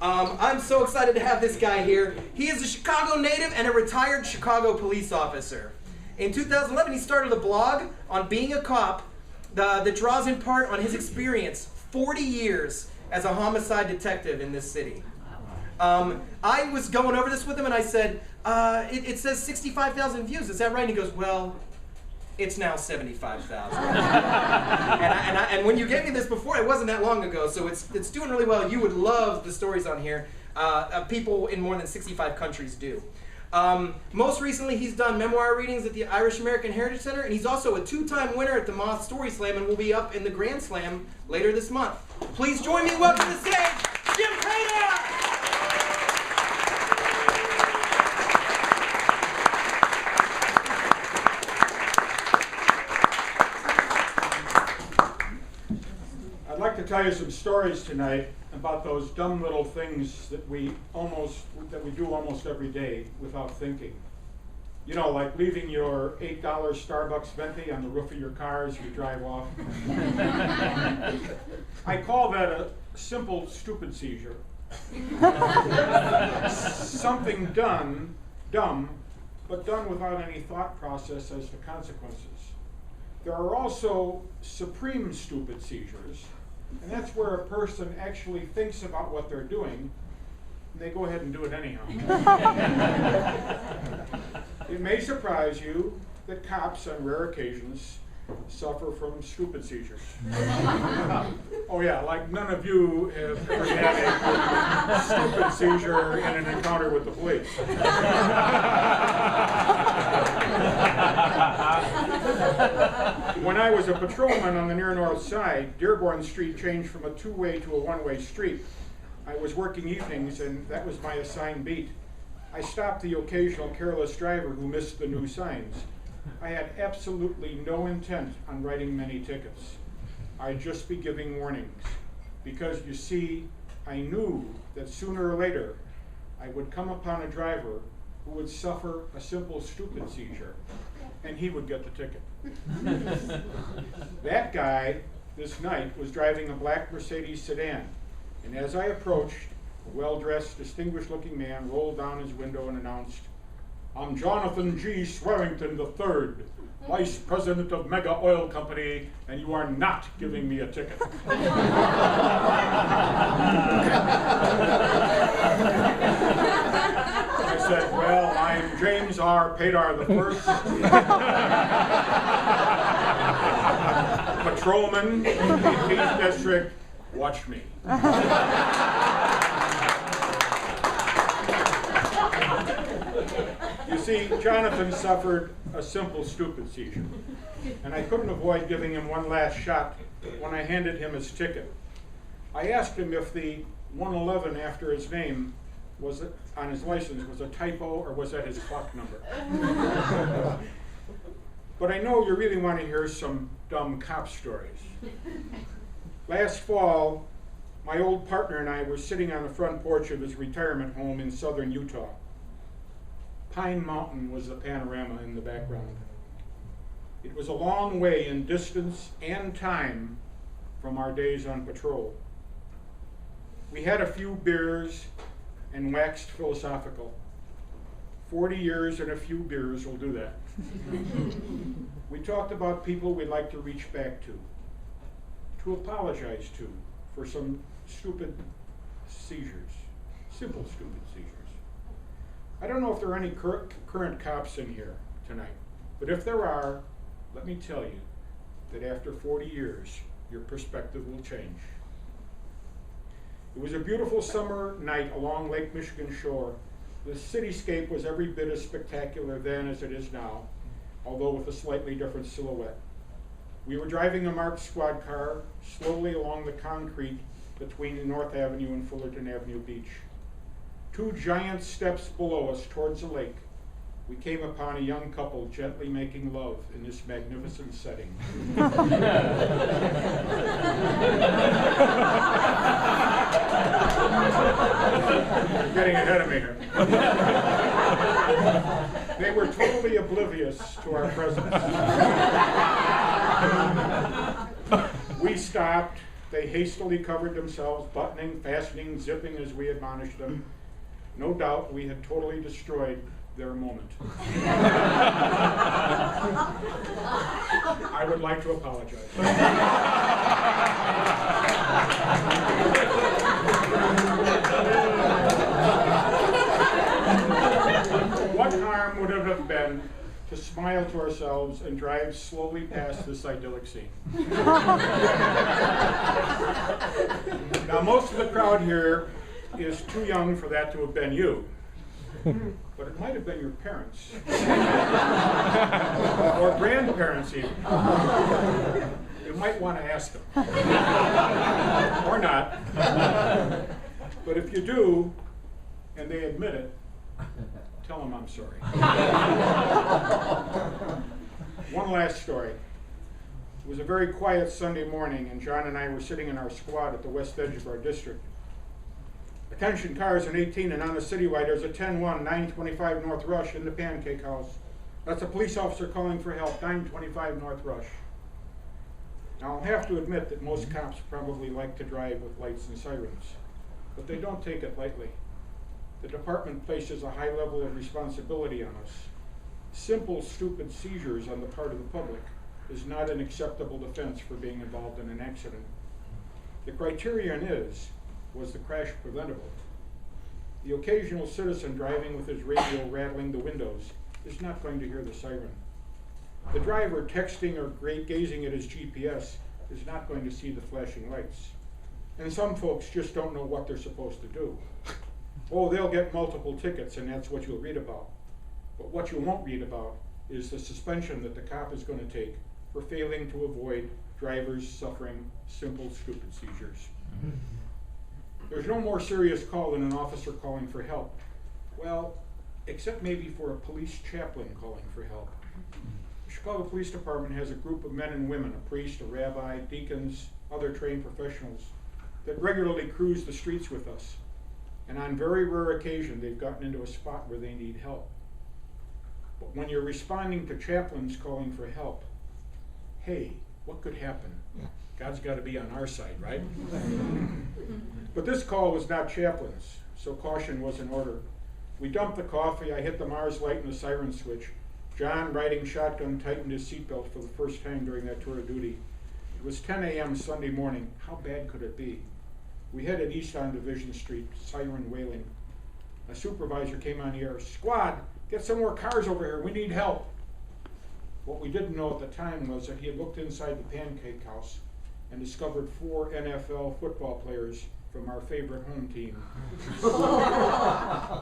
I'm so excited to have this guy here. He is a Chicago native and a retired Chicago police officer. In 2011, he started a blog on being a cop that draws in part on his experience, 40 years as a homicide detective in this city. I was going over this with him and I said, it says 65,000 views, is that right? And he goes, well, it's now 75,000. and when you gave me this before, it wasn't that long ago, so it's doing really well. You would love the stories on here. People in more than 65 countries do. Most recently, he's done memoir readings at the Irish American Heritage Center, and he's also a two-time winner at the Moth Story Slam and will be up in the Grand Slam later this month. Please join me in welcoming to the stage, Jim Payne! I'd like to tell you some stories tonight about those dumb little things that we do almost every day without thinking. You know, like leaving your $8 Starbucks venti on the roof of your car as you drive off. I call that a simple stupid seizure. Something dumb, but done without any thought process as to consequences. There are also supreme stupid seizures, and that's where a person actually thinks about what they're doing, and they go ahead and do it anyhow. It may surprise you that cops, on rare occasions, suffer from stupid seizures. Oh yeah, like none of you have ever had a stupid seizure in an encounter with the police. When I was a patrolman on the near north side, Dearborn Street changed from a two-way to a one-way street. I was working evenings, and that was my assigned beat. I stopped the occasional careless driver who missed the new signs. I had absolutely no intent on writing many tickets. I'd just be giving warnings. Because, you see, I knew that sooner or later I would come upon a driver who would suffer a simple stupid seizure, and he would get the ticket. That guy, this night, was driving a black Mercedes sedan, and as I approached, a well-dressed, distinguished-looking man rolled down his window and announced, "I'm Jonathan G. Swearington III, Vice President of Mega Oil Company, and you are not giving me a ticket." I said, "Well, I'm James R. Padar I, patrolman, 18th District, watch me." You see, Jonathan suffered a simple stupid seizure, and I couldn't avoid giving him one last shot when I handed him his ticket. I asked him if the 111 after his name was on his license was a typo or was that his clock number. But I know you really want to hear some dumb cop stories. Last fall, my old partner and I were sitting on the front porch of his retirement home in southern Utah. Pine Mountain was the panorama in the background. It was a long way in distance and time from our days on patrol. We had a few beers and waxed philosophical. 40 years and a few beers will do that. We talked about people we'd like to reach back to apologize to for some stupid seizures, simple stupid seizures. I don't know if there are any current cops in here tonight, but if there are, let me tell you that after 40 years, your perspective will change. It was a beautiful summer night along Lake Michigan shore. The cityscape was every bit as spectacular then as it is now, although with a slightly different silhouette. We were driving a marked squad car slowly along the concrete between North Avenue and Fullerton Avenue Beach. 2 giant steps below us towards the lake, we came upon a young couple gently making love in this magnificent setting. You're getting ahead of me here. They were totally oblivious to our presence. We stopped, They hastily covered themselves, buttoning, fastening, zipping as we admonished them. No doubt we had totally destroyed their moment. I would like to apologize. What harm would it have been to smile to ourselves and drive slowly past this idyllic scene? Now, most of the crowd here is too young for that to have been you, but it might have been your parents or grandparents even. You might want to ask them, or not. But if you do, and they admit it, tell them I'm sorry. One last story. It was a very quiet Sunday morning, and John and I were sitting in our squad at the west edge of our district. Attention cars in 18 and on the citywide, there's a 10-1, 925 North Rush in the Pancake House. That's a police officer calling for help, 925 North Rush. Now, I'll have to admit that most cops probably like to drive with lights and sirens, but they don't take it lightly. The department places a high level of responsibility on us. Simple, stupid seizures on the part of the public is not an acceptable defense for being involved in an accident. The criterion is, was the crash preventable? The occasional citizen driving with his radio rattling the windows is not going to hear the siren. The driver texting or gazing at his GPS is not going to see the flashing lights. And some folks just don't know what they're supposed to do. Oh, they'll get multiple tickets and that's what you'll read about. But what you won't read about is the suspension that the cop is going to take for failing to avoid drivers suffering simple, stupid seizures. There's no more serious call than an officer calling for help. Well, except maybe for a police chaplain calling for help. The Chicago Police Department has a group of men and women, a priest, a rabbi, deacons, other trained professionals, that regularly cruise the streets with us. And on very rare occasion, they've gotten into a spot where they need help. But when you're responding to chaplains calling for help, hey, what could happen? God's got to be on our side, right? But this call was not chaplains, so caution was in order. We dumped the coffee, I hit the Mars light and the siren switch. John, riding shotgun, tightened his seatbelt for the first time during that tour of duty. It was 10 a.m. Sunday morning. How bad could it be? We headed east on Division Street, siren wailing. A supervisor came on the air, "Squad, get some more cars over here, we need help." What we didn't know at the time was that he had looked inside the Pancake House and discovered 4 NFL football players from our favorite home team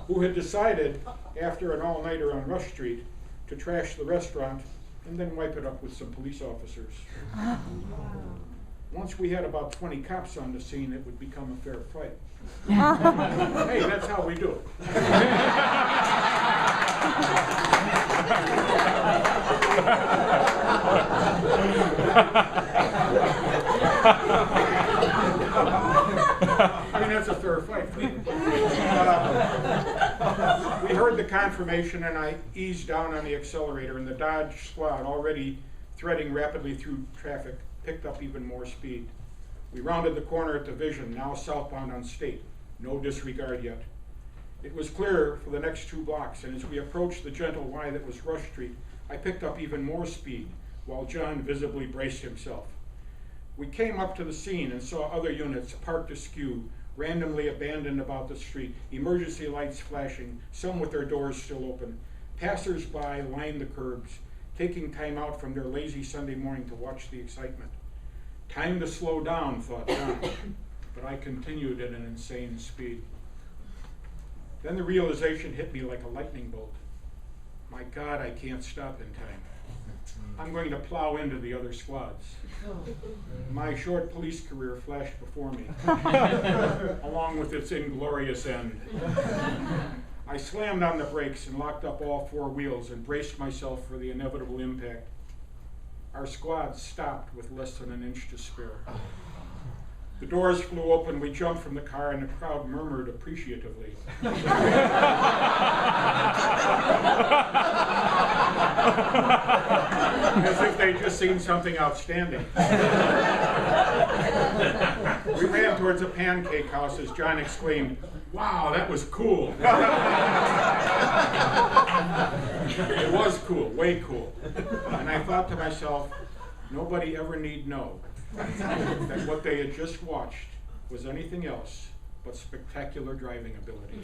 who had decided, after an all-nighter on Rush Street, to trash the restaurant and then wipe it up with some police officers. Once we had about 20 cops on the scene, it would become a fair fight. Hey, that's how we do it. I mean, that's a fair fight. We heard the confirmation, and I eased down on the accelerator, and the Dodge squad, already threading rapidly through traffic, picked up even more speed. We rounded the corner at Division, now southbound on State. No disregard yet. It was clear for the next 2 blocks, and as we approached the gentle Y that was Rush Street, I picked up even more speed, while John visibly braced himself. We came up to the scene and saw other units parked askew, randomly abandoned about the street, emergency lights flashing, some with their doors still open. Passers-by lined the curbs, taking time out from their lazy Sunday morning to watch the excitement. Time to slow down, thought John, but I continued at an insane speed. Then the realization hit me like a lightning bolt. My God, I can't stop in time. I'm going to plow into the other squads. My short police career flashed before me, along with its inglorious end. I slammed on the brakes and locked up all 4 wheels and braced myself for the inevitable impact. Our squad stopped with less than an inch to spare. The doors flew open, we jumped from the car, and the crowd murmured appreciatively. As if they'd just seen something outstanding. We ran towards a pancake house as John exclaimed, "Wow, that was cool." It was cool, way cool. And I thought to myself, nobody ever need know that what they had just watched was anything else but spectacular driving ability.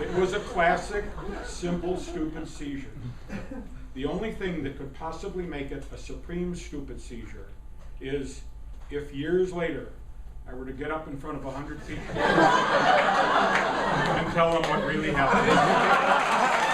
It was a classic, simple, stupid seizure. The only thing that could possibly make it a supreme stupid seizure is if years later I were to get up in front of 100 people and tell them what really happened.